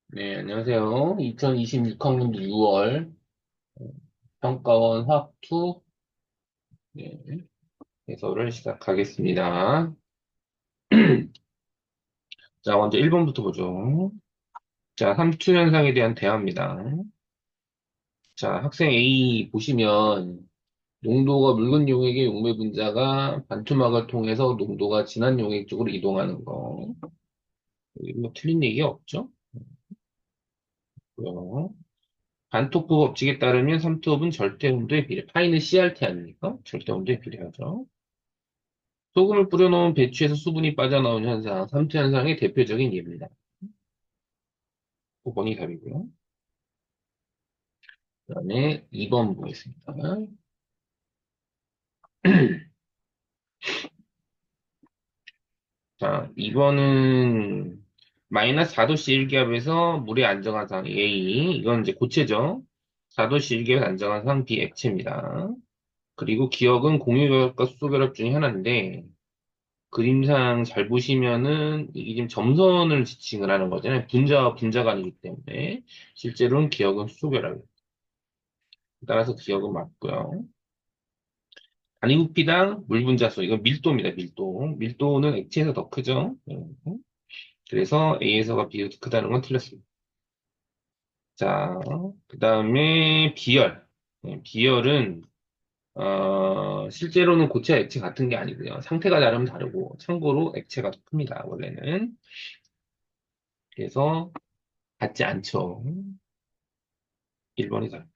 네, 안녕하세요. 2026학년 6월 평가원 화학2 네, 해설을 시작하겠습니다. 자, 먼저 1번부터 보죠. 자, 삼투 현상에 대한 대화입니다. 자, 학생 A 보시면 농도가 묽은 용액의 용매 분자가 반투막을 통해서 농도가 진한 용액 쪽으로 이동하는 거. 여기 뭐 틀린 얘기 없죠? 고요. 반토크 법칙에 따르면 삼투업은 절대 온도에 비례. 파이는 CRT 아닙니까? 절대 온도에 비례하죠. 소금을 뿌려놓은 배추에서 수분이 빠져나오는 현상, 삼투 현상의 대표적인 예입니다. 5번이 답이고요. 그 다음에 2번 보겠습니다. 자, 2번은 마이너스 4도씨 일기압에서 물의 안정한 상 A, 이건 이제 고체죠. 4도씨 일기압 안정한 상 B 액체입니다. 그리고 기억은 공유결합과 수소결합 중에 하나인데, 그림상 잘 보시면은 이게 지금 점선을 지칭을 하는 거잖아요. 분자와 분자가 아니기 때문에 실제로는 기억은 수소결합이에요. 따라서 기억은 맞고요. 단위부피당 물 분자수 이건 밀도입니다. 밀도. 밀도는 액체에서 더 크죠. 그래서 A에서가 B가 더 크다는 건 틀렸습니다. 자, 그 다음에 비열. 비열은 실제로는 고체와 액체 같은 게 아니고요. 상태가 다르면 다르고 참고로 액체가 더 큽니다. 원래는. 그래서 같지 않죠. 1번이 답.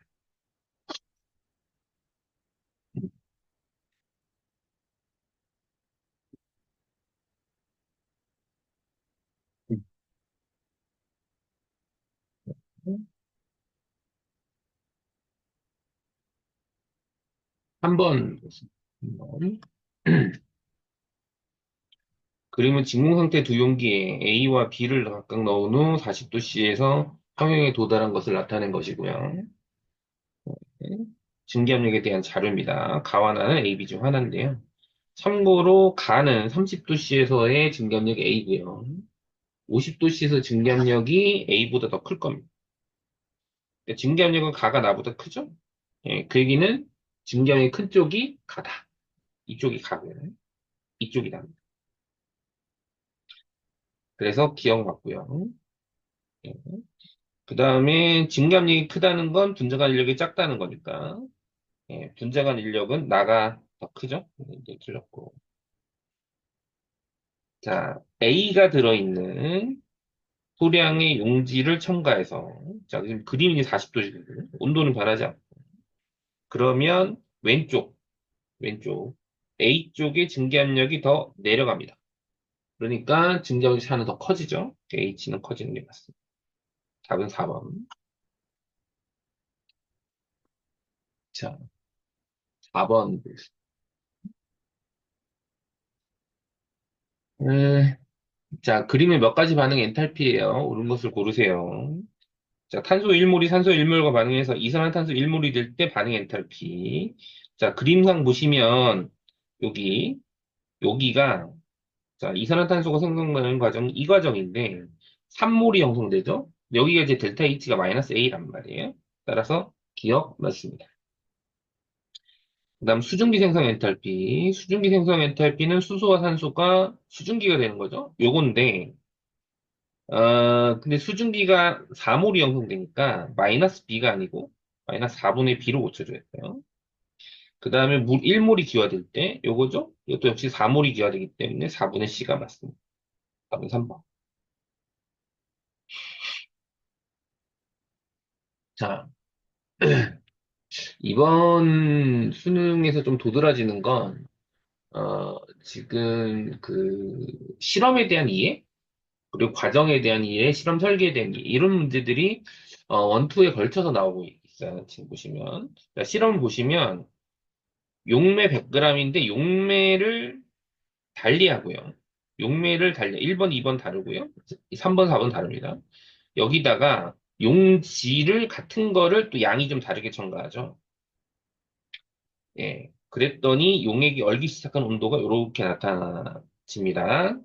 3번. 그림은 진공 상태 두 용기에 A와 B를 각각 넣은 후 40도씨에서 평형에 도달한 것을 나타낸 것이고요. 증기압력에 대한 자료입니다. 가와 나는 A, B 중 하나인데요. 참고로 가는 30도씨에서의 증기압력이 A고요. 50도씨에서 증기압력이 A보다 더 클 겁니다. 그러니까 증기압력은 가가 나보다 크죠? 예, 그 얘기는 증기압력이 큰 쪽이 가다. 이쪽이 가고요. 이쪽이 납니다. 그래서 기억 맞고요. 예. 그 다음에 증감력이 크다는 건 분자간 인력이 작다는 거니까. 예, 분자간 인력은 나가 더 크죠? 이제 틀렸고. 자, A가 들어있는 소량의 용지를 첨가해서, 자, 지금 그림이 40도시거든요. 온도는 변하지 않고. 그러면 왼쪽, A 쪽의 증기압력이 더 내려갑니다. 그러니까 증기압력이 하나 더 커지죠? H는 커지는 게 맞습니다. 답은 4번. 자, 4번. 자, 그림의 몇 가지 반응 엔탈피예요. 옳은 것을 고르세요. 자, 탄소 1몰이 산소 1몰과 반응해서 이산화탄소 1몰이 될 때 반응 엔탈피. 자, 그림상 보시면 여기 여기가 자, 이산화탄소가 생성되는 과정이 이 과정인데 3몰이 형성되죠? 여기가 이제 델타 H가 마이너스 A란 말이에요. 따라서 기억 맞습니다. 그다음 수증기 생성 엔탈피. 수증기 생성 엔탈피는 수소와 산소가 수증기가 되는 거죠. 요건데 근데 수증기가 4몰이 형성되니까 마이너스 B가 아니고 마이너스 4분의 B로 고쳐줘야 돼요. 그 다음에 물 1몰이 기화될 때 요거죠? 이것도 역시 4몰이 기화되기 때문에 4분의 C가 맞습니다. 답은 3번. 자, 이번 수능에서 좀 도드라지는 건 지금 그 실험에 대한 이해? 그리고 과정에 대한 이해, 실험 설계에 대한 이해, 이런 문제들이 원투에 걸쳐서 나오고 있어요. 지금 보시면. 그러니까 실험 보시면 용매 100g인데 용매를 달리하고요. 용매를 달리 1번, 2번 다르고요. 3번, 4번 다릅니다. 여기다가 용지를 같은 거를 또 양이 좀 다르게 첨가하죠. 예. 그랬더니 용액이 얼기 시작한 온도가 이렇게 나타집니다.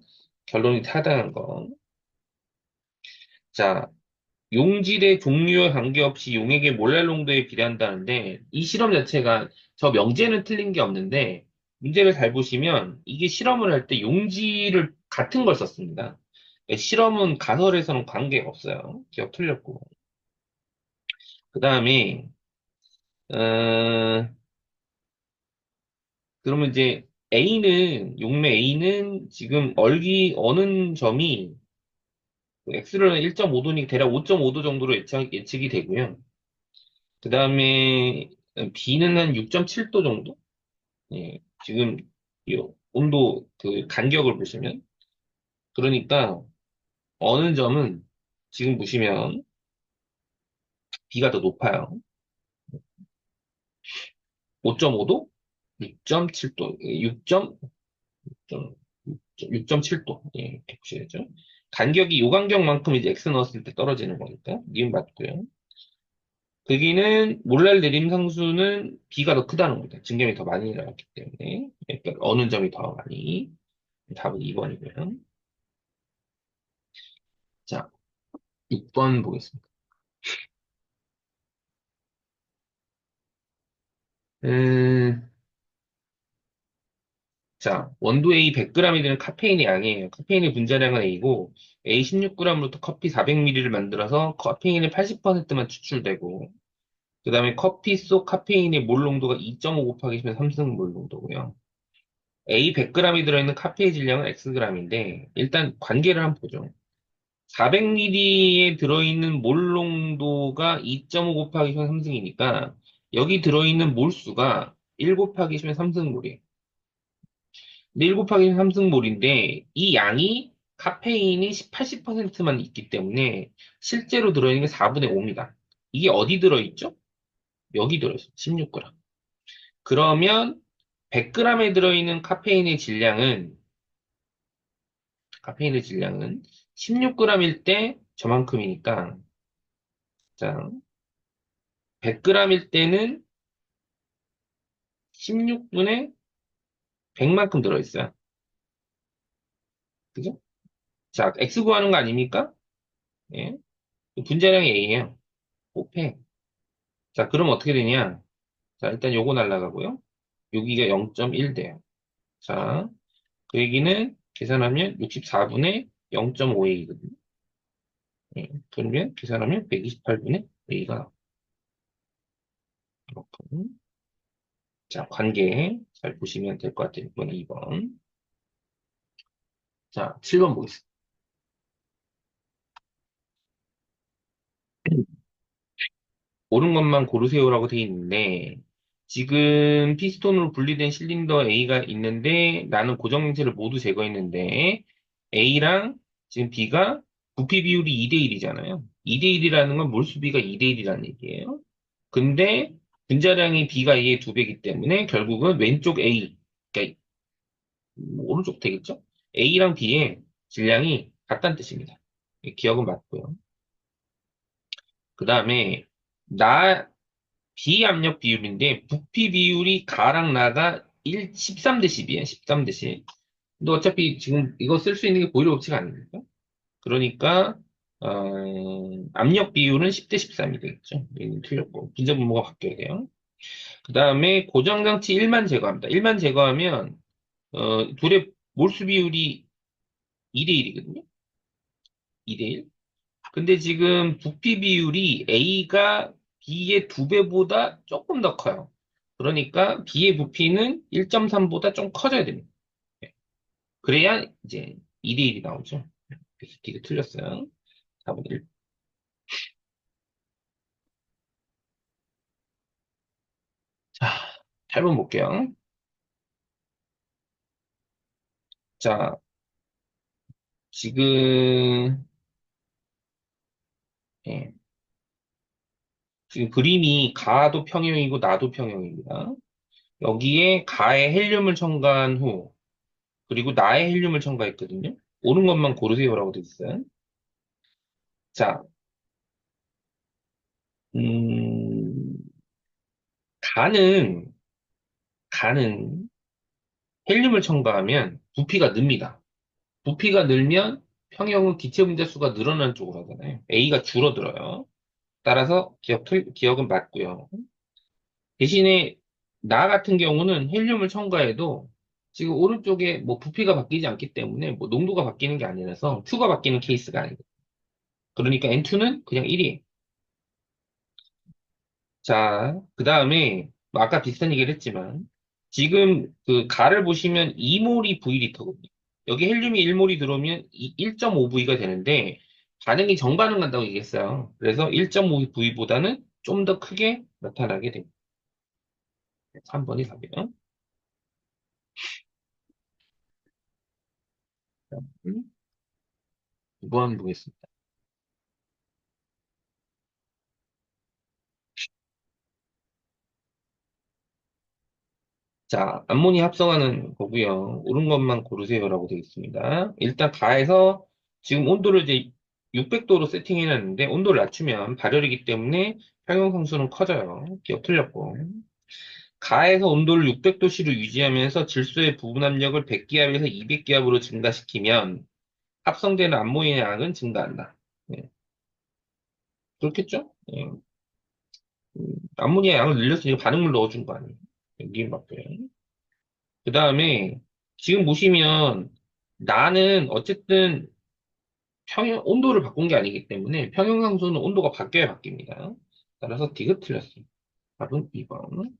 결론이 타당한 거. 자, 용질의 종류에 관계없이 용액의 몰랄 농도에 비례한다는데 이 실험 자체가 저 명제는 틀린 게 없는데 문제를 잘 보시면 이게 실험을 할 때 용질을 같은 걸 썼습니다. 실험은 가설에서는 관계가 없어요. 기억 틀렸고. 그 다음에 그러면 이제 용매 A는 지금 얼기 어는 점이 X를 1.5도니 대략 5.5도 정도로 예측이 되고요. 그 다음에 B는 한 6.7도 정도? 예, 지금 이 온도 그 간격을 보시면 그러니까 어느 점은 지금 보시면 B가 더 높아요. 5.5도, 6.7도, 6.7도. 예, 이렇게 보셔야죠. 간격이 요 간격만큼 이제 X 넣었을 때 떨어지는 거니까 이건 맞고요. 거기는 몰랄 내림 상수는 B가 더 크다는 겁니다. 증점이 더 많이 나왔기 때문에. 그러니까 어느 점이 더 많이. 답은 2번이고요. 자, 6번 보겠습니다. 음, 자, 원두 A 100g이 되는 카페인의 양이에요. 카페인의 분자량은 A고, A 16g으로부터 커피 400ml를 만들어서 카페인의 80%만 추출되고, 그 다음에 커피 속 카페인의 몰 농도가 2.5 곱하기 10면 3승 몰 농도고요. A 100g이 들어있는 카페의 질량은 Xg인데, 일단 관계를 한번 보죠. 400ml에 들어있는 몰 농도가 2.5 곱하기 10면 3승이니까, 여기 들어있는 몰수가 1 곱하기 10면 3승몰이에요. 1 곱하기 3승몰인데, 이 양이 카페인이 80%만 있기 때문에, 실제로 들어있는 게 4분의 5입니다. 이게 어디 들어있죠? 여기 들어있어요. 16g. 그러면 100g에 들어있는 카페인의 질량은 16g일 때 저만큼이니까, 자, 100g일 때는 16분의 100만큼 들어있어요. 그죠? 자, X 구하는 거 아닙니까? 예. 분자량이 A예요. 곱해. 자, 그럼 어떻게 되냐? 자, 일단 요거 날라가고요. 여기가 0.1 돼요. 자, 그 얘기는 계산하면 64분의 0.5A거든요. 예. 그러면 계산하면 128분의 A가 그렇고. 자, 관계 잘 보시면 될 것 같아요. 이번에 2번. 자, 7번 보겠습니다. 옳은 것만 고르세요라고 되어 있는데, 지금 피스톤으로 분리된 실린더 A가 있는데, 나는 고정 행체를 모두 제거했는데, A랑 지금 B가 부피 비율이 2대 1이잖아요. 2대 1이라는 건 몰수비가 2대 1이라는 얘기예요. 근데 분자량이 B가 A의 2배이기 때문에 결국은 왼쪽 A, 그러니까 오른쪽 되겠죠? A랑 B의 질량이 같다는 뜻입니다. 기억은 맞고요. 그 다음에 나 비압력 비율인데 부피 비율이 가랑 나가 13대 10이에요. 13대 10. 근데 어차피 지금 이거 쓸 수 있는 게 보이러 법칙 아닙니까? 그러니까 압력 비율은 10대 13이 되겠죠. 여기는 틀렸고 분자 분모가 바뀌어야 돼요. 그 다음에 고정장치 1만 제거합니다. 1만 제거하면 둘의 몰수 비율이 2대 1이거든요. 2대 1. 근데 지금 부피 비율이 A가 B의 2배보다 조금 더 커요. 그러니까 B의 부피는 1.3보다 좀 커져야 됩니다. 네. 그래야 이제 2대 1이 나오죠. 그래서 D가 틀렸어요. 4번 1. 자, 8번 볼게요. 자, 지금, 예, 지금 그림이 가도 평형이고 나도 평형입니다. 여기에 가에 헬륨을 첨가한 후, 그리고 나의 헬륨을 첨가했거든요. 옳은 것만 고르세요라고 돼 있어요. 자, 음, 가는, 가는 헬륨을 첨가하면 부피가 늡니다. 부피가 늘면 평형은 기체 분자수가 늘어나는 쪽으로 하잖아요. A가 줄어들어요. 따라서 기억은 맞고요. 대신에 나 같은 경우는 헬륨을 첨가해도 지금 오른쪽에 뭐 부피가 바뀌지 않기 때문에 뭐 농도가 바뀌는 게 아니라서 Q가 바뀌는 케이스가 아니고. 그러니까 N2는 그냥 1이에요. 자, 그 다음에 아까 비슷한 얘기를 했지만 지금 그 가를 보시면 2몰이 V리터거든요. 여기 헬륨이 1몰이 들어오면 1.5V가 되는데 반응이 정반응 간다고 얘기했어요. 그래서 1.5V보다는 좀 더 크게 나타나게 됩니다. 3번이 답이에요. 2번 보겠습니다. 자, 암모니 합성하는 거고요. 옳은 것만 고르세요라고 되어 있습니다. 일단 가에서 지금 온도를 이제 600도로 세팅해놨는데 온도를 낮추면 발열이기 때문에 평형상수는 커져요. 기억 틀렸고. 가에서 온도를 600도씨로 유지하면서 질소의 부분 압력을 100기압에서 200기압으로 증가시키면 합성되는 암모니의 양은 증가한다. 네, 그렇겠죠? 네. 암모니아 양을 늘렸으니까 반응물 넣어준 거 아니에요. 여기 맞고요. 그 다음에 지금 보시면 나는 어쨌든 온도를 바꾼 게 아니기 때문에 평형상수는 온도가 바뀌어야 바뀝니다. 따라서 D가 틀렸습니다. 답은 2번.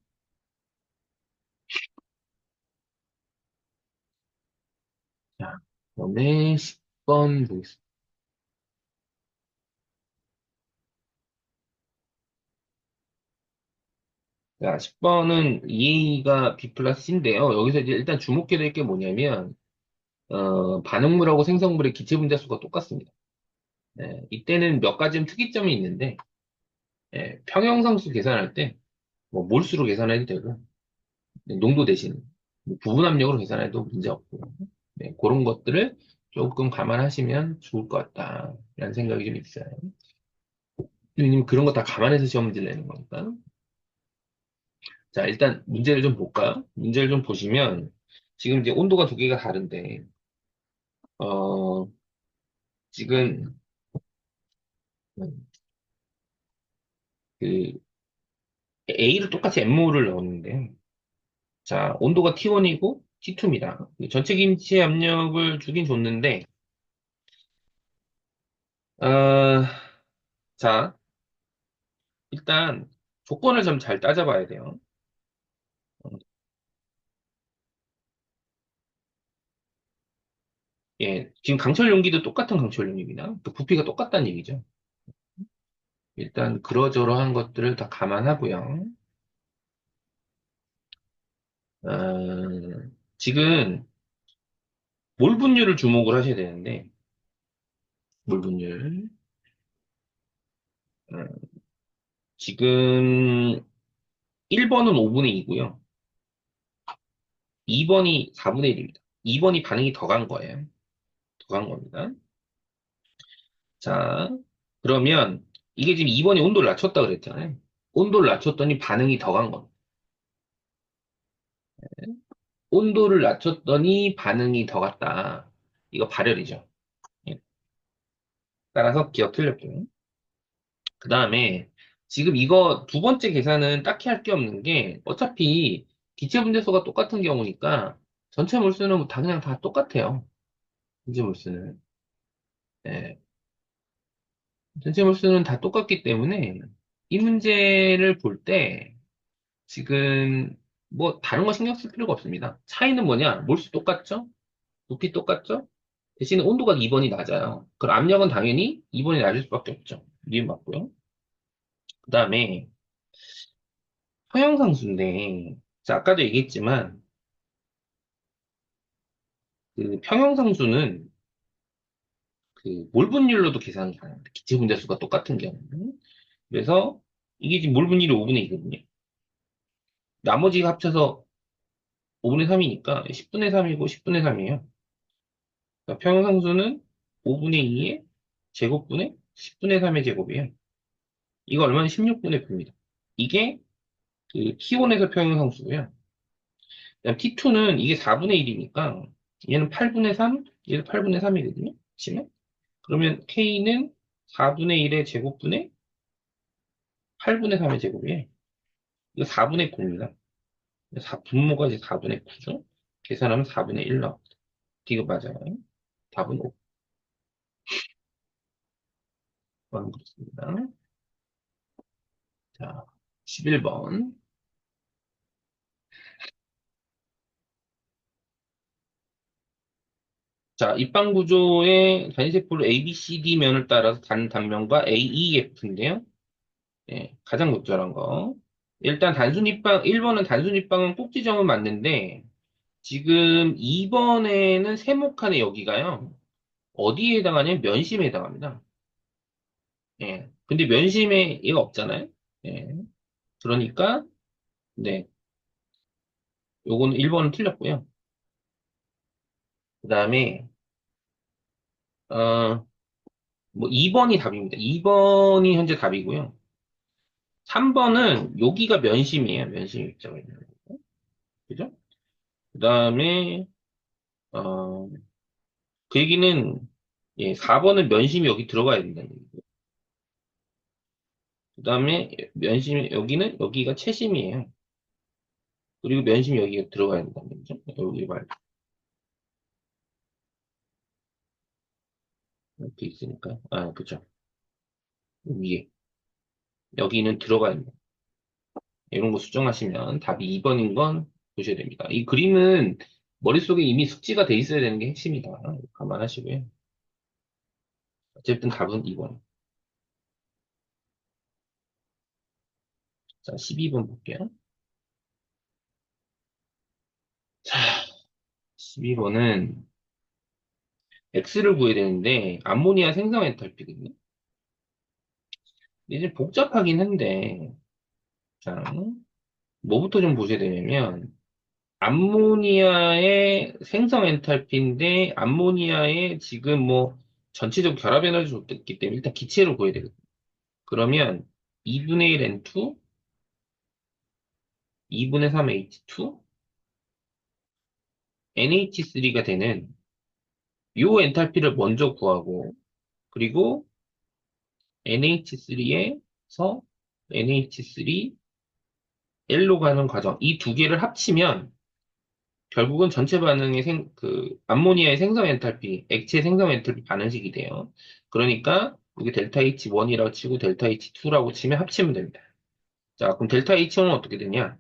자, 그다음에 10번 보겠습니다. 자, 10번은 2A가 B 플러스 C인데요. 여기서 이제 일단 주목해야 될 게 뭐냐면, 반응물하고 생성물의 기체 분자수가 똑같습니다. 이때는 몇 가지 특이점이 있는데, 평형상수 계산할 때, 뭐, 몰수로 계산해도 되고, 네, 농도 대신 뭐 부분 압력으로 계산해도 문제 없고 네, 그런 것들을 조금 감안하시면 좋을 것 같다라는 생각이 좀 있어요. 왜냐면 그런 거 다 감안해서 시험 문제 내는 거니까. 자, 일단 문제를 좀 볼까요? 문제를 좀 보시면 지금 이제 온도가 두 개가 다른데 어, 지금 그 A를 똑같이 M몰을 넣었는데 자, 온도가 T1이고 T2입니다. 전체 김치 압력을 주긴 줬는데 어, 자, 일단 조건을 좀 잘 따져봐야 돼요. 예, 지금 강철 용기도 똑같은 강철 용기입니다. 그 부피가 똑같다는 얘기죠. 일단 그러저러한 것들을 다 감안하고요. 지금 몰 분율을 주목을 하셔야 되는데 몰 분율 어, 지금 1번은 5분의 2고요. 2번이 4분의 1입니다. 2번이 반응이 더 간 거예요. 더 간 겁니다. 자, 그러면 이게 지금 2번이 온도를 낮췄다 그랬잖아요. 온도를 낮췄더니 반응이 더 간 겁니다. 온도를 낮췄더니 반응이 더 갔다. 이거 발열이죠. 예. 따라서 기억 틀렸고요. 그 다음에 지금 이거 두 번째 계산은 딱히 할 게 없는 게 어차피 기체 분자수가 똑같은 경우니까 전체 몰수는 다 그냥 다 똑같아요. 기체 몰수는. 예. 전체 몰수는 다 똑같기 때문에 이 문제를 볼 때 지금 뭐 다른 거 신경 쓸 필요가 없습니다. 차이는 뭐냐? 몰수 똑같죠? 부피 똑같죠? 대신에 온도가 2번이 낮아요. 그럼 압력은 당연히 2번이 낮을 수밖에 없죠. 이해 맞고요. 그 다음에 평형상수인데, 자, 아까도 얘기했지만, 그 평형상수는 그 몰 분율로도 계산이 가능합니다. 기체 분자수가 똑같은 경우. 그래서 이게 지금 몰 분율이 5분의 2거든요. 나머지가 합쳐서 5분의 3이니까 10분의 3이고 10분의 3이에요. 평형상수는 5분의 2의 제곱분의 10분의 3의 제곱이에요. 이거 얼마나 16분의 9입니다. 이게 그 T1에서 평형상수고요. 그다음 T2는 이게 4분의 1이니까 얘는 8분의 3, 얘도 8분의 3이거든요. 치면. 그러면 K는 4분의 1의 제곱분의 8분의 3의 제곱이에요. 이거 4분의 9입니다. 분모가 이제 4분의 9죠. 계산하면 4분의 1 나옵니다. 이거 맞아요. 답은 5번 그렇습니다. 자, 11번. 자, 입방 구조의 단위세포를 A, B, C, D 면을 따라서 단면과 A, E, F인데요. 예, 가장 적절한 거. 일단 단순 입방, 1번은 단순 입방은 꼭지점은 맞는데, 지금 2번에는 세모칸의 여기가요. 어디에 해당하냐면 면심에 해당합니다. 예. 근데 면심에 얘가 없잖아요. 예. 그러니까, 네. 요거는 1번은 틀렸고요. 그 다음에, 어, 뭐 2번이 답입니다. 2번이 현재 답이고요. 3번은 여기가 면심이에요. 면심 입장에 있는 거. 그죠? 그 다음에, 어, 그 얘기는, 예, 4번은 면심이 여기 들어가야 된다는 얘기고. 그 다음에 면심이, 여기는, 여기가 채심이에요. 그리고 면심이 여기가 들어가야 된다는 얘기죠. 여기 말, 이렇게 있으니까. 아, 그죠. 위에. 여기는 들어가야 됩니다. 이런 거 수정하시면 답이 2번인 건 보셔야 됩니다. 이 그림은 머릿속에 이미 숙지가 돼 있어야 되는 게 핵심이다. 감안하시고요. 어쨌든 답은 2번. 자, 12번 볼게요. 자, 12번은 X를 구해야 되는데, 암모니아 생성 엔탈피거든요. 이제 복잡하긴 한데, 자, 뭐부터 좀 보셔야 되냐면, 암모니아의 생성 엔탈피인데, 암모니아의 지금 뭐, 전체적 결합 에너지 줬기 때문에 일단 기체를 구해야 되거든요. 그러면 2분의 1 N2, 2분의 3 H2, NH3가 되는 요 엔탈피를 먼저 구하고, 그리고 NH3에서 NH3, L로 가는 과정, 이 두 개를 합치면 결국은 전체 반응의 암모니아의 생성 엔탈피, 액체 생성 엔탈피 반응식이 돼요. 그러니까 이게 델타 H1이라고 치고 델타 H2라고 치면 합치면 됩니다. 자, 그럼 델타 H1은 어떻게 되냐?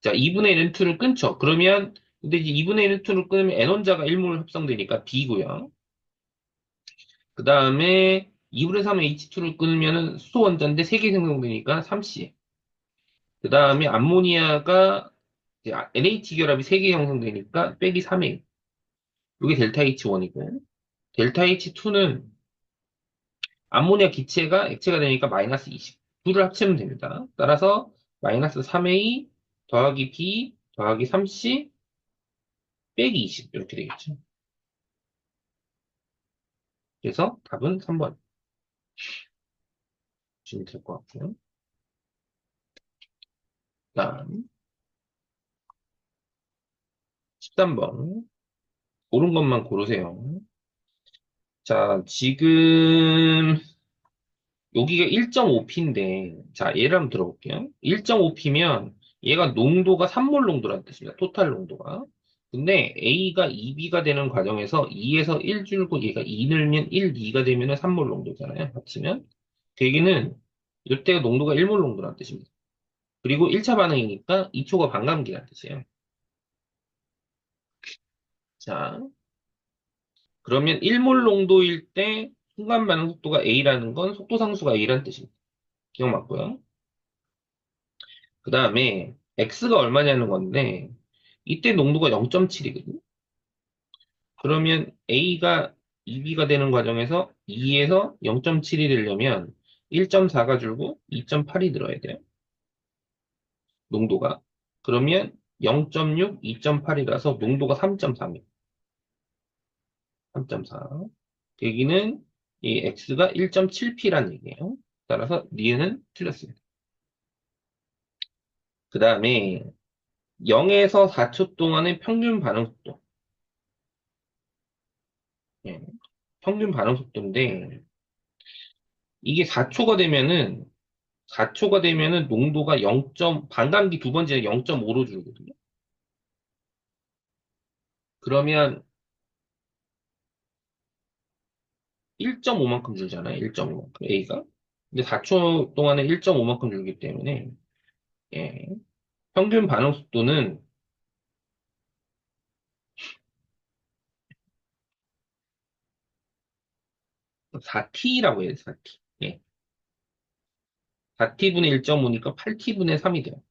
자, 2분의 N2를 끊죠. 그러면, 근데 이제 2분의 N2를 끊으면 N원자가 1몰 합성되니까 B고요. 그 다음에 2분의 3 H2를 끊으면 수소 원자인데 3개 생성되니까 3C. 그 다음에 암모니아가 이제 NH 결합이 3개 형성되니까 빼기 3A. 이게 델타 H1이고, 델타 H2는 암모니아 기체가 액체가 되니까 마이너스 20. 둘을 합치면 됩니다. 따라서 마이너스 3A 더하기 B 더하기 3C 빼기 20. 이렇게 되겠죠. 그래서 답은 3번 주시면 될 것 같고요. 다음 13번 고른 것만 고르세요. 자, 지금 여기가 1.5p인데 자, 얘를 한번 들어볼게요. 1.5p면 얘가 농도가 3몰 농도라는 뜻입니다. 토탈 농도가. 근데 A가 2B가 되는 과정에서 2에서 1 줄고 얘가 2 늘면 1, 2가 되면 3몰 농도잖아요. 합치면. 그 얘기는 이때가 농도가 1몰 농도라는 뜻입니다. 그리고 1차 반응이니까 2초가 반감기라는 뜻이에요. 자, 그러면 1몰 농도일 때 순간 반응 속도가 A라는 건 속도 상수가 A라는 뜻입니다. 기억 맞고요. 그 다음에 X가 얼마냐는 건데 이때 농도가 0.7이거든요. 그러면 A가 2B가 되는 과정에서 2에서 0.7이 되려면 1.4가 줄고 2.8이 들어야 돼요. 농도가. 그러면 0.6, 2.8이라서 농도가 3.3이에요. 3.4. 여기는 이 X가 1.7P란 얘기예요. 따라서 니은은 틀렸습니다. 그 다음에 0에서 4초 동안의 평균 반응 속도. 예. 평균 반응 속도인데, 이게 4초가 되면은 농도가 0. 반감기 두 번째는 0.5로 줄거든요. 그러면 1.5만큼 줄잖아요. 1.5만큼. A가. 근데 4초 동안에 1.5만큼 줄기 때문에, 예. 평균 반응 속도는 4t라고 해요, 4t. 예. 4t분의 1.5니까 8t분의 3이 돼요.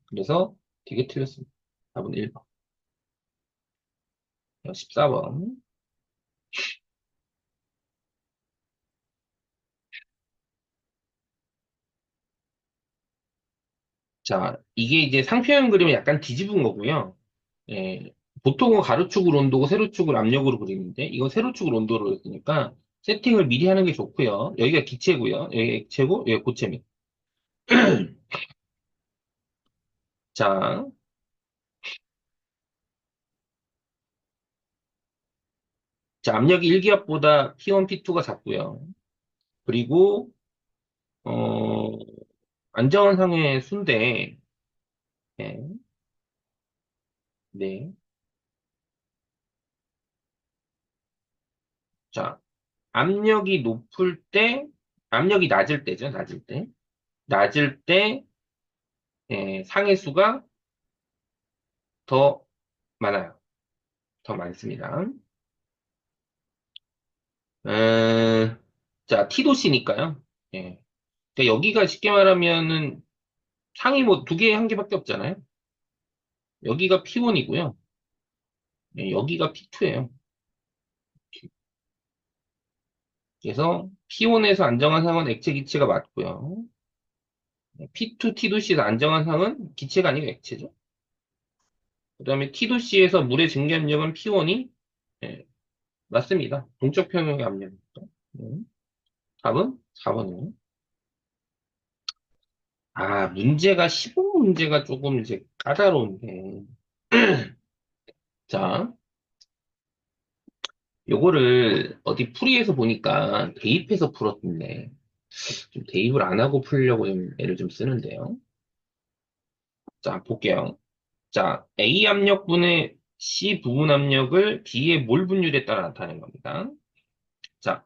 그래서 되게 틀렸습니다. 답은 1번. 14번. 자, 이게 이제 상표형 그림을 약간 뒤집은 거고요. 예. 보통은 가로축을 온도고 세로축을 압력으로 그리는데, 이건 세로축을 온도로 했으니까 세팅을 미리 하는 게 좋고요. 여기가 기체고요. 여기가 액체고, 여기가 고체입니다. 자, 자, 압력이 1기압보다 P1, P2가 작고요. 그리고, 어, 안정환상의 수인데, 예, 네. 자, 압력이 높을 때, 압력이 낮을 때죠, 낮을 때. 낮을 때, 예, 상의 수가 더 많아요. 더 많습니다. 자, T도시니까요. 예. 그러니까 여기가 쉽게 말하면은 상이 뭐 두 개, 한 개밖에 없잖아요. 여기가 P1이고요. 여기가 P2예요. 그래서 P1에서 안정한 상은 액체 기체가 맞고요. P2, T도시에서 안정한 상은 기체가 아니고 액체죠. 그 다음에 T도시에서 물의 증기압력은 P1이 맞습니다. 동적 평형의 압력입니다. 답은 4번이에요. 아, 문제가 15 문제가 조금 이제 까다로운데. 자, 요거를 어디 풀이해서 보니까 대입해서 풀었는데, 좀 대입을 안 하고 풀려고 좀 애를 좀 쓰는데요. 자, 볼게요. 자, A 압력분의 C 부분 압력을 B의 몰 분율에 따라 나타내는 겁니다. 자,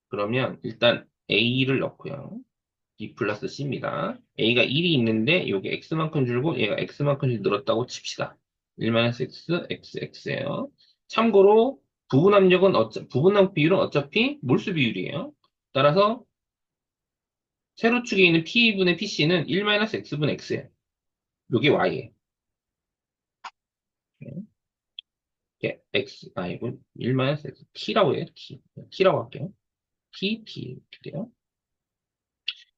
그러면 일단 A를 넣고요. B 플러스 C입니다. A가 1이 있는데, 요게 X만큼 줄고, 얘가 X만큼 늘었다고 칩시다. 1-X, XX예요. 참고로, 부분압 비율은 어차피 몰수 비율이에요. 따라서, 세로축에 있는 P분의 PC는 1-X분의 X예요. 요게 Y예요. 이게 X, 이거 1-X, T라고 해요. T. T라고 할게요. T 이렇게 돼요.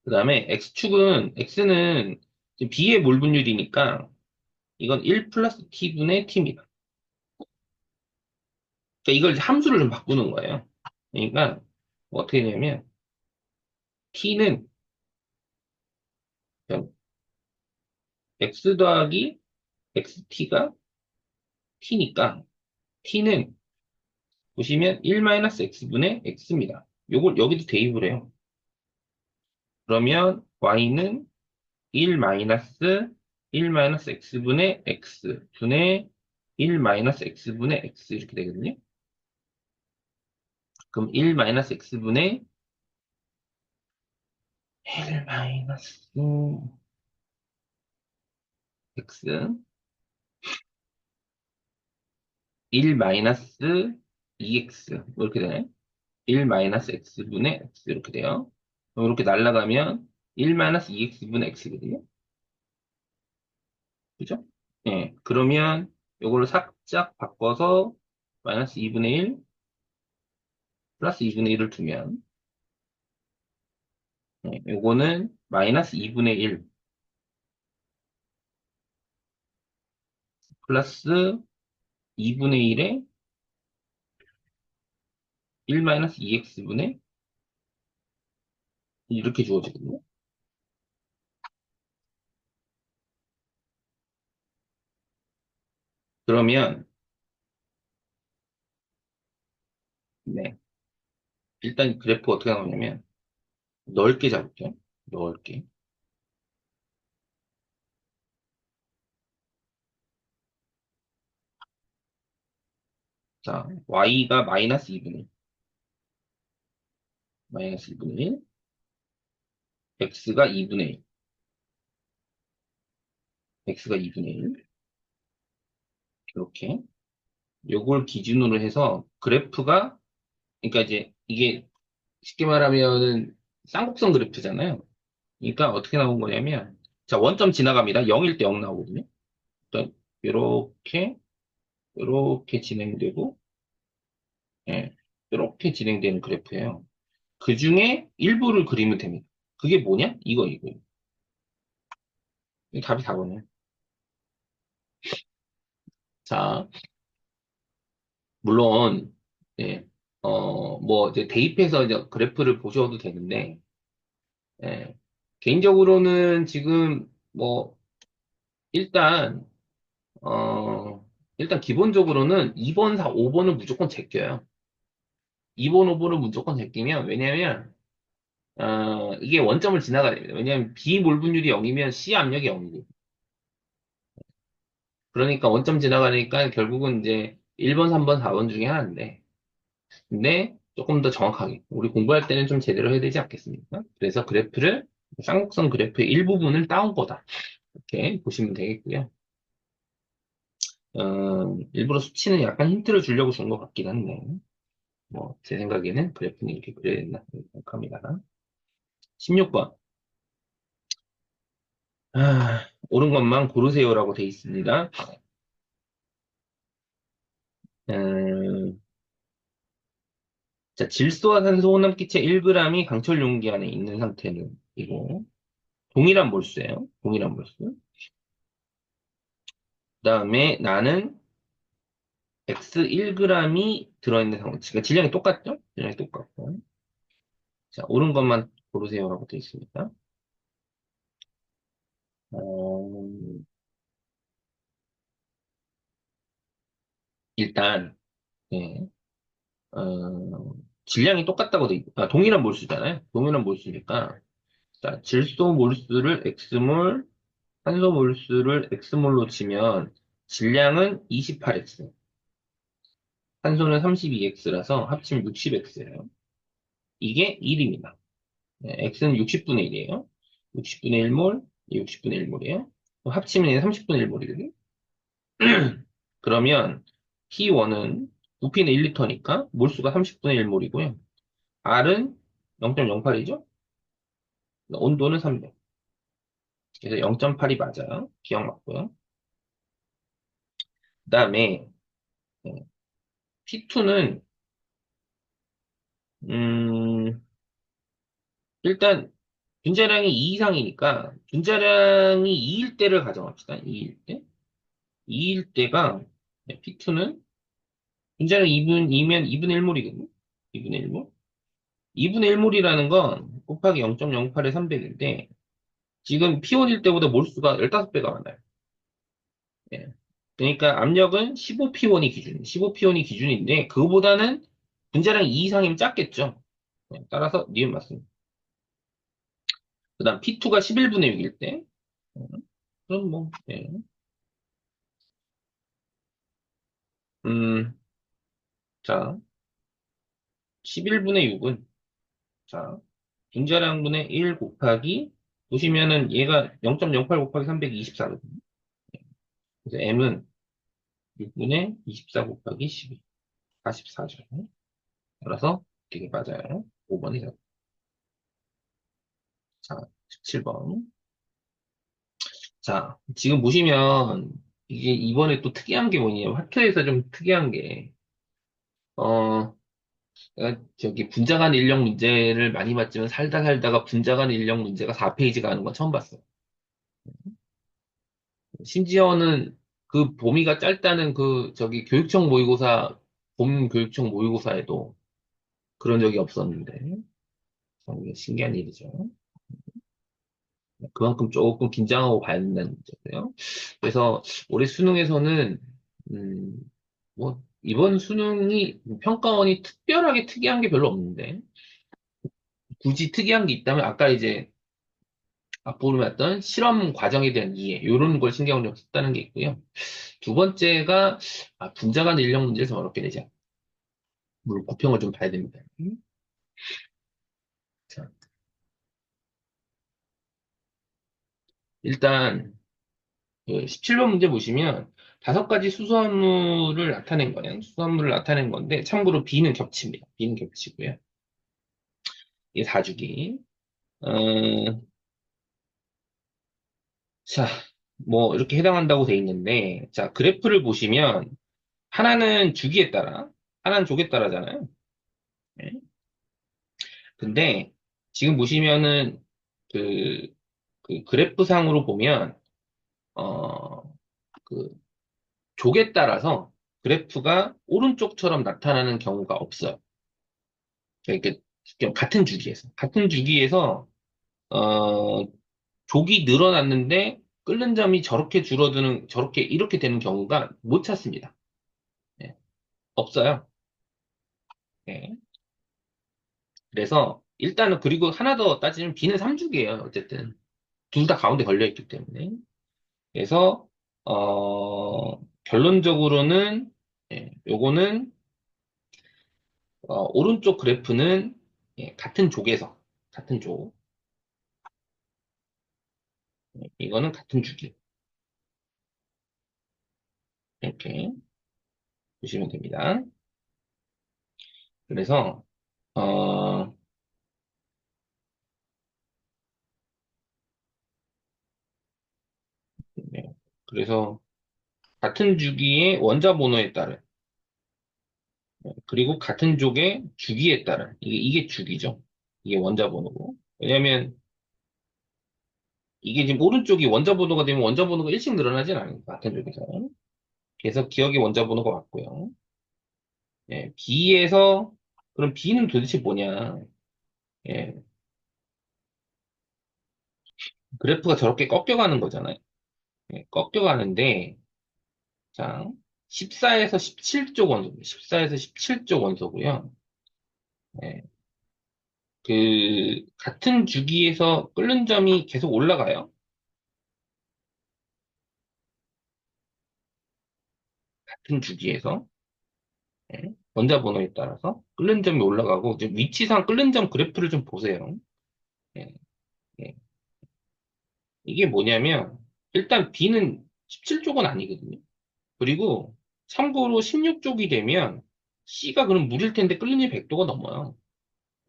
그 다음에 X는 지금 B의 몰 분율이니까, 이건 1 플러스 T분의 T입니다. 그러니까 이걸 이제 함수를 좀 바꾸는 거예요. 그러니까 뭐 어떻게 되냐면 t는 그냥 x 더하기 xt가 t니까 t는 보시면 1-x분의 x입니다. 요걸 여기도 대입을 해요. 그러면 y는 1-x분의 x 분의 1-x분의 x 이렇게 되거든요. 그럼 1-x분의 1-x 1-2x 뭐 이렇게 되나요? 1-x분의 x 이렇게 돼요. 그럼 이렇게 날라가면 1-2x분의 x거든요. 그죠? 예. 그러면 요거를 살짝 바꿔서 마이너스 2분의 1 플러스 2분의 1을 두면 요거는 마이너스 2분의 1 플러스 2분의 1에 1-2x분의 이렇게 주어지거든요. 그러면 네. 일단 그래프 어떻게 나오냐면, 넓게 잡을게요. 넓게. 자, y가 마이너스 2분의 1, 마이너스 2분의 1, x가 2분의 1, x가 2분의 1, 이렇게. 요걸 기준으로 해서 그래프가, 그러니까 이제 이게 쉽게 말하면은 쌍곡선 그래프잖아요. 그러니까 어떻게 나온 거냐면, 자, 원점 지나갑니다. 0일 때 0 나오거든요. 일단, 요렇게 진행되고, 예, 요렇게 진행되는 그래프예요. 그 중에 일부를 그리면 됩니다. 그게 뭐냐? 이거. 이 답이 4번이에요. 자, 물론, 예, 뭐, 이제 대입해서 이제 그래프를 보셔도 되는데, 예, 개인적으로는 지금, 뭐, 일단, 어, 일단 기본적으로는 2번, 4, 5번은 무조건 제껴요. 2번, 5번은 무조건 제끼면, 왜냐면, 이게 원점을 지나가야 됩니다. 왜냐면 비몰분율이 0이면 C 압력이 0이고. 그러니까 원점 지나가니까 결국은 이제 1번, 3번, 4번 중에 하나인데, 근데 조금 더 정확하게, 우리 공부할 때는 좀 제대로 해야 되지 않겠습니까? 그래서 그래프를, 쌍곡선 그래프의 일부분을 따온 거다. 이렇게 보시면 되겠고요. 일부러 수치는 약간 힌트를 주려고 준 것 같긴 한데, 뭐, 제 생각에는 그래프는 이렇게 그려야 된다 생각합니다. 16번. 옳은 것만 고르세요라고 돼 있습니다. 음, 자, 질소와 산소 혼합기체 1g이 강철 용기 안에 있는 상태는 이고, 동일한 몰수예요. 동일한 몰수. 그 다음에 나는 X 1g이 들어있는 상태. 그러니까 질량이 똑같죠? 질량이 똑같고. 자, 옳은 것만 고르세요라고 되어 있습니다. 어, 일단, 예, 질량이 똑같다고 돼 동일한 몰수잖아요. 동일한 몰수니까. 자, 질소 몰수를 X몰, 산소 몰수를 X몰로 치면 질량은 28X, 산소는 32X라서 합치면 60X예요. 이게 1입니다. X는 60분의 1이에요. 60분의 1몰, 60분의 1몰이에요. 합치면 30분의 1몰이거든요. 그러면 P1은 부피는 1리터니까 몰수가 30분의 1몰이고요. R은 0.08이죠? 온도는 300. 그래서 0.8이 맞아요. 기억 맞고요. 그 다음에 P2는 일단 분자량이 2 이상이니까 분자량이 2일 때를 가정합시다. 2일 때. 2일 때가 P2는 분자량 2면 2분의 1몰이거든요. 2분의 1몰. 2분의 1몰이라는 건 곱하기 0.08의 300인데 지금 P1일 때보다 몰수가 15배가 많아요. 예. 그러니까 압력은 15P1이 기준, 15P1이 기준인데 그거보다는 분자량 2 이상이면 작겠죠. 따라서 니은 맞습니다. 그 다음 P2가 11분의 6일 때 그럼 뭐 예. 음, 자 11분의 6은 자 분자량분의 1 곱하기 보시면은 얘가 0.08 곱하기 324거든요. 그래서 M은 6분의 24 곱하기 12, 44죠. 따라서 이게 맞아요. 5번이죠. 자, 17번. 자, 지금 보시면 이게 이번에 또 특이한 게 뭐냐면 학교에서 좀 특이한 게 내가 저기 분자 간 인력 문제를 많이 봤지만 살다 살다가 분자 간 인력 문제가 4페이지가 하는 건 처음 봤어요. 심지어는 그 범위가 짧다는 그 저기 교육청 모의고사 봄 교육청 모의고사에도 그런 적이 없었는데 참 이게 신기한 일이죠. 그만큼 조금 긴장하고 봐야 된다는 문제고요. 그래서 올해 수능에서는 음, 뭐 이번 수능이 평가원이 특별하게 특이한 게 별로 없는데, 굳이 특이한 게 있다면 아까 이제 앞부분에 했던 실험 과정에 대한 이해, 이런 걸 신경을 좀 썼다는 게 있고요. 두 번째가 분자 간 인력 문제를 좀 어렵게 되죠. 물론 고평을 좀 봐야 됩니다. 자, 일단 17번 문제 보시면 다섯 가지 수소함물을 나타낸 거예요. 수소함물을 나타낸 건데 참고로 B는 겹칩니다. B는 겹치고요. 이게 4주기. 어, 자, 뭐 이렇게 해당한다고 돼 있는데 자, 그래프를 보시면 하나는 주기에 따라, 하나는 족에 따라잖아요. 네. 근데 지금 보시면은 그, 그 그래프상으로 보면 어, 그 족에 따라서 그래프가 오른쪽처럼 나타나는 경우가 없어요. 그러니까 같은 주기에서 어, 족이 늘어났는데 끓는 점이 저렇게 줄어드는 저렇게 이렇게 되는 경우가 못 찾습니다. 네, 없어요. 네. 그래서 일단은 그리고 하나 더 따지면 B는 3주기예요. 어쨌든 둘 다 가운데 걸려 있기 때문에. 그래서 결론적으로는 요거는 오른쪽 그래프는 같은 족에서 같은 족 이거는 같은 주기 이렇게 보시면 됩니다. 그래서 어, 네. 그래서 같은 주기의 원자 번호에 따른 그리고 같은 족의 주기에 따른 이게 주기죠. 이게 원자 번호고 왜냐면 이게 지금 오른쪽이 원자 번호가 되면 원자 번호가 일씩 늘어나진 않으니까 같은 쪽에서 그래서 기억의 원자 번호가 맞고요. B에서 그럼 B는 도대체 뭐냐? 예, 그래프가 저렇게 꺾여가는 거잖아요. 꺾여가는데 자 14에서 17쪽 원소, 14에서 17쪽 원소고요. 예, 그 같은 주기에서 끓는 점이 계속 올라가요. 같은 주기에서 원자 번호에 따라서 끓는 점이 올라가고 이제 위치상 끓는 점 그래프를 좀 보세요. 예, 예. 이게 뭐냐면 일단 B는 17쪽은 아니거든요. 그리고 참고로 16쪽이 되면 C가 그럼 물일 텐데 끓는 100도가 넘어요.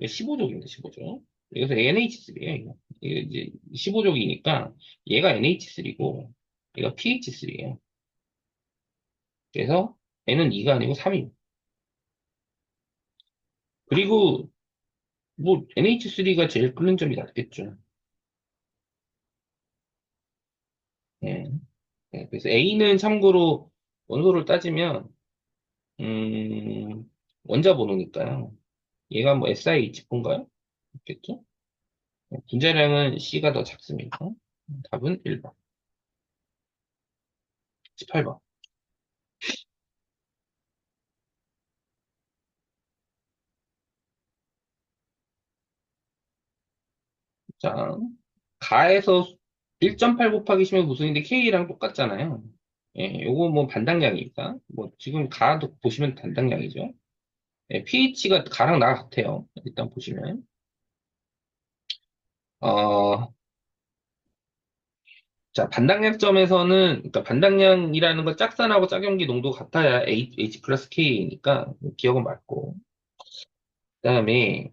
15쪽입니다, 15쪽. 그래서 NH3예요, 이거. 이게 이제 15쪽이니까 얘가 NH3고 얘가 pH3예요. 그래서 N은 2가 아니고 3입니다. 그리고 뭐 NH3가 제일 끓는 점이 낮겠죠. 예. 그래서 A는 참고로 원소를 따지면 원자 번호니까요. 얘가 뭐 SiH4인가요? 있겠죠? 분자량은 C가 더 작습니다. 답은 1번, 18번. 자, 가에서 1.8 곱하기 10의 무수인데 K랑 똑같잖아요. 요거 뭐 반당량이니까. 뭐 지금 가도 보시면 반당량이죠. pH가 가랑 나 같아요. 일단 보시면. 어, 자, 반당량점에서는, 그러니까 반당량이라는 건 짝산하고 짝염기 농도 같아야 H 플러스 K니까 기억은 맞고. 그다음에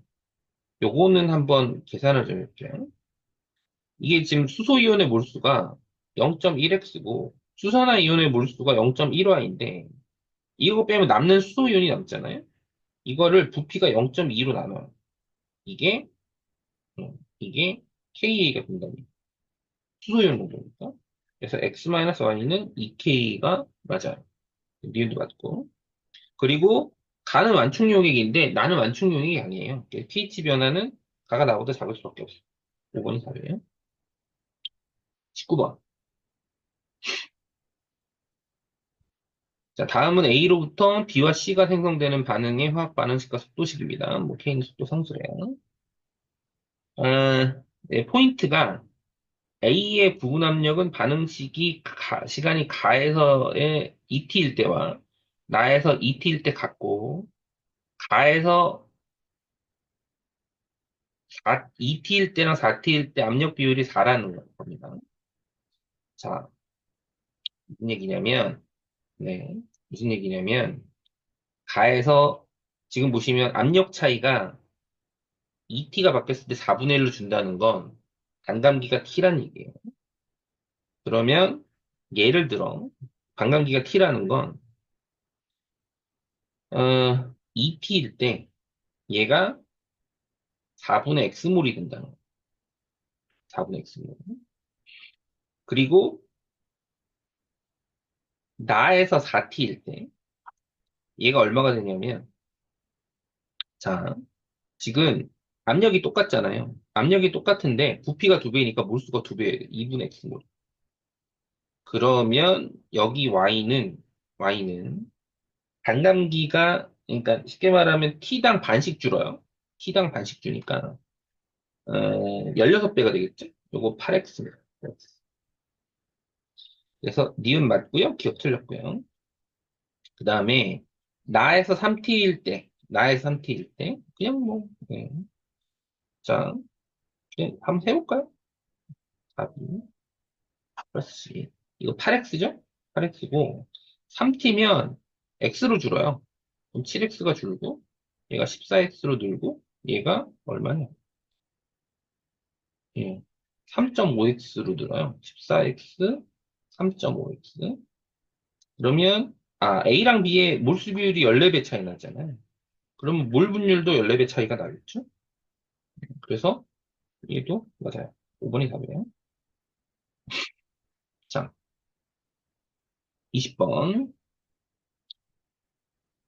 요거는 한번 계산을 좀 해볼게요. 이게 지금 수소이온의 몰수가 0.1x고 수산화이온의 몰수가 0.1화인데 이거 빼면 남는 수소이온이 남잖아요. 이거를 부피가 0.2로 나눠요. 이게 이게 KA가 된답니다. 수소이온 농도니까. 그래서 X-Y는 2K가 맞아요. 니은도 맞고. 그리고 가는 완충 용액인데 나는 완충 용액이 아니에요. pH 변화는 가가 나보다 작을 수밖에 없어요. 5번이 답이에요. 19번. 자, 다음은 A로부터 B와 C가 생성되는 반응의 화학 반응식과 속도식입니다. 뭐 K는 속도 상수래요. 네, 포인트가 A의 부분 압력은 반응식이 시간이 가에서의 ET일 때와 나에서 ET일 때 같고 가에서 2T일 때랑 4T일 때 압력 비율이 4라는 겁니다. 자, 무슨 얘기냐면, 네, 무슨 얘기냐면, 가에서 지금 보시면 압력 차이가 2T가 바뀌었을 때 4분의 1로 준다는 건 반감기가 T라는 얘기예요. 그러면 예를 들어 반감기가 T라는 건 2T일 때 얘가 4분의 X몰이 된다는 거예요. 4분의 X몰. 그리고 나에서 4T일 때 얘가 얼마가 되냐면 자, 지금 압력이 똑같잖아요. 압력이 똑같은데 부피가 두 배니까 몰수가 두 배예요. 2분의 X몰. 그러면 여기 Y는 반감기가 그러니까 쉽게 말하면 T당 반씩 줄어요. T당 반씩 주니까 16배가 되겠죠? 요거 8X입니다. 그래서 니은 맞고요. 기억 틀렸고요. 그 다음에 나에서 3T일 때 그냥 뭐 자, 그냥 한번 해볼까요? 4 플러스 1. 이거 8x죠? 8x고 3t면 x로 줄어요. 그럼 7x가 줄고 얘가 14x로 늘고 얘가 얼마냐? 예. 3.5x로 늘어요. 14x, 3.5x. 그러면 A랑 B의 몰수 비율이 14배 차이 나잖아요. 그러면 몰 분율도 14배 차이가 나겠죠? 그래서 얘도 맞아요. 5번이 답이에요. 자, 20번.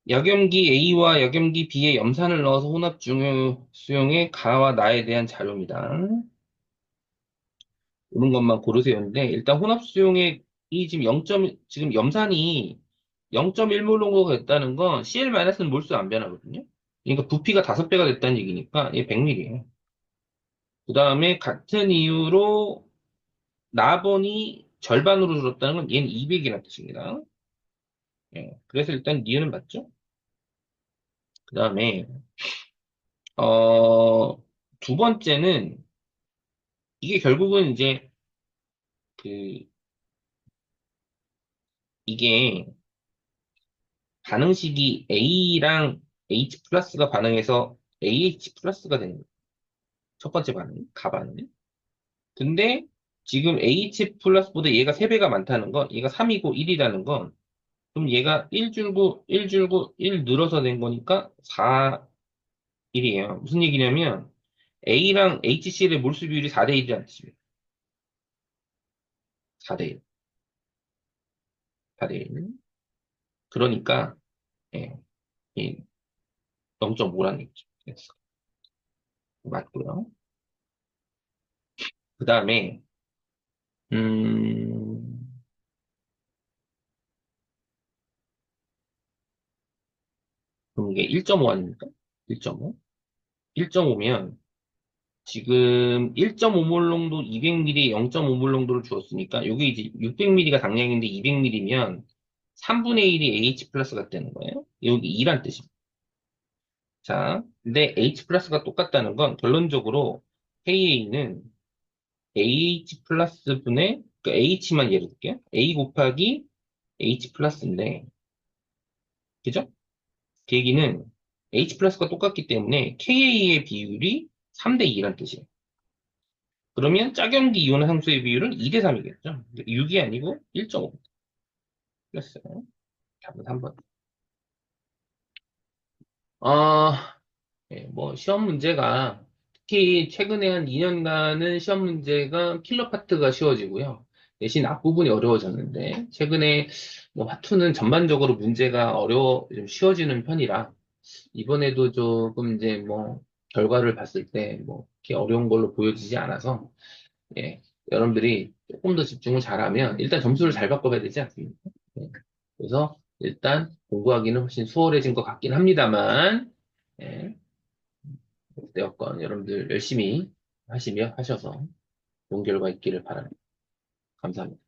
역염기 A와 역염기 B의 염산을 넣어서 혼합 중유 수용의 가와 나에 대한 자료입니다. 이런 것만 고르세요인데 일단 혼합 수용의 이 지금 0. 지금 염산이 0.1몰 정도가 됐다는 건 CL-는 몰수 안 변하거든요. 그러니까 부피가 5배가 됐다는 얘기니까 얘 100ml예요. 그 다음에 같은 이유로 나번이 절반으로 줄었다는 건 얘는 200이라는 뜻입니다. 예, 그래서 일단 니은은 맞죠? 그 다음에 두 번째는 이게 결국은 이제 그 이게 반응식이 A랑 H 플러스가 반응해서 AH 플러스가 되는 거예요. 첫 번째 반응, 가반응. 근데 지금 H 플러스보다 얘가 3배가 많다는 건 얘가 3이고 1이라는 건 그럼 얘가 1 줄고 1 줄고 1 늘어서 된 거니까 4, 1이에요. 무슨 얘기냐면 A랑 HCl의 몰수 비율이 4대 1이라는 뜻이에요. 4대 1. 4대 1. 그러니까 예, 0.5라는 얘기죠. 그래서 맞고요. 그 다음에 음, 그럼 이게 1.5 아닙니까? 1.5? 1.5면 지금 1.5몰 농도 200ml에 0.5몰 농도를 주었으니까 이게 이제 600ml가 당량인데 200ml면 3분의 1이 H 플러스가 되는 거예요. 여기 2란 뜻입니다. 자, 근데 H 플러스가 똑같다는 건 결론적으로 KA는 AH 플러스 분의 그 H만 예를 들게요. A 곱하기 H 플러스인데 그죠? 그 얘기는 H 플러스가 똑같기 때문에 KA의 비율이 3대 2란 뜻이에요. 그러면 짝염기 이온 함수의 비율은 2대 3이겠죠? 6이 아니고 1.5. 그랬어요. 답은 3번. 뭐, 시험 문제가, 특히 최근에 한 2년간은 시험 문제가 필러 파트가 쉬워지고요. 대신 앞부분이 어려워졌는데, 최근에 뭐 화투는 전반적으로 문제가 좀 쉬워지는 편이라, 이번에도 조금 이제 뭐, 결과를 봤을 때, 뭐, 이렇게 어려운 걸로 보여지지 않아서, 예, 여러분들이 조금 더 집중을 잘하면, 일단 점수를 잘 바꿔봐야 되지 않습니까? 예, 그래서 일단 공부하기는 훨씬 수월해진 것 같긴 합니다만, 예, 어건 여러분들 열심히 하시며 하셔서 좋은 결과 있기를 바랍니다. 감사합니다.